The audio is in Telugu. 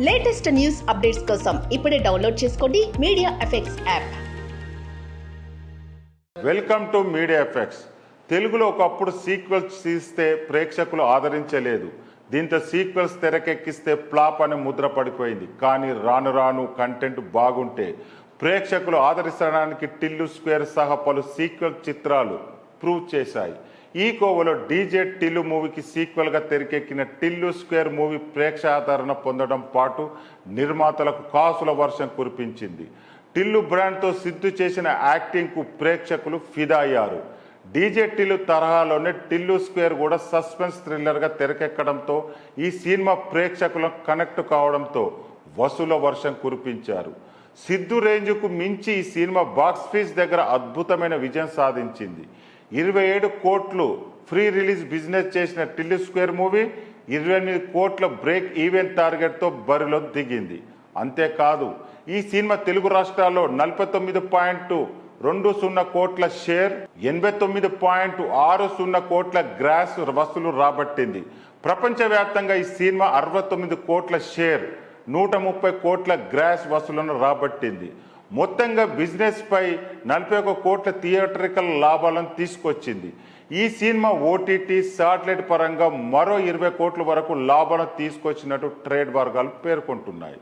లేటెస్ట్ న్యూస్ అప్డేట్స్ కోసం ఇప్పుడే డౌన్లోడ్ చేసుకోండి media effects app. Welcome to media effects. తెలుగులో ఒకప్పుడు సీక్వెల్స్ తీస్తే ప్రేక్షకులు ఆదరించలేదు. దీంతో సీక్వెల్స్ తెరకెక్కిస్తే ఫ్లాప్ అనే ముద్ర పడిపోయింది. కానీ రాను రాను కంటెంట్ బాగుంటే ప్రేక్షకులు ఆదరించడానికి టిల్లు స్క్వేర్ సహా పలు సీక్వెల్ చిత్రాలు ప్రూవ్ చేశాయి. ఈ కోవలో డీజే టిల్లు మూవీకి సీక్వెల్గా తెరకెక్కిన టిల్లు స్క్వేర్ మూవీ ప్రేక్షాదరణ పొందడం పాటు నిర్మాతలకు కాసుల వర్షం కురిపించింది. టిల్లు బ్రాండ్తో సిద్ధు చేసిన యాక్టింగ్కు ప్రేక్షకులు ఫిదా అయ్యారు. డీజే టిల్లు తరహాలోనే టిల్లు స్క్వేర్ కూడా సస్పెన్స్ థ్రిల్లర్గా తెరకెక్కడంతో ఈ సినిమా ప్రేక్షకులకు కనెక్ట్ కావడంతో వసూల వర్షం కురిపించారు. సిద్ధు రేంజ్కు మించి ఈ సినిమా బాక్స్ దగ్గర అద్భుతమైన విజయం సాధించింది. 27 కోట్లు ఫ్రీ రిలీజ్ బిజినెస్ చేసిన టిల్లు స్క్వేర్ మూవీ 28 కోట్ల బ్రేక్ ఈవెన్ టార్గెట్తో బరిలో దిగింది. అంతేకాదు ఈ సినిమా తెలుగు రాష్ట్రాల్లో 49.20 కోట్ల షేర్, 89.60 కోట్ల గ్రాస్ వసూలు రాబట్టింది. ప్రపంచవ్యాప్తంగా ఈ సినిమా 69 కోట్ల షేర్, 130 కోట్ల గ్రాస్ వసూలను రాబట్టింది. మొత్తంగా బిజినెస్ పై 41 కోట్ల థియేటరికల్ లాభాలను తీసుకొచ్చింది. ఈ సినిమా ఓటీటీ శాటిలైట్ పరంగా మరో 20 కోట్ల వరకు లాభాలను తీసుకొచ్చినట్టు ట్రేడ్ వర్గాలు పేర్కొంటున్నాయి.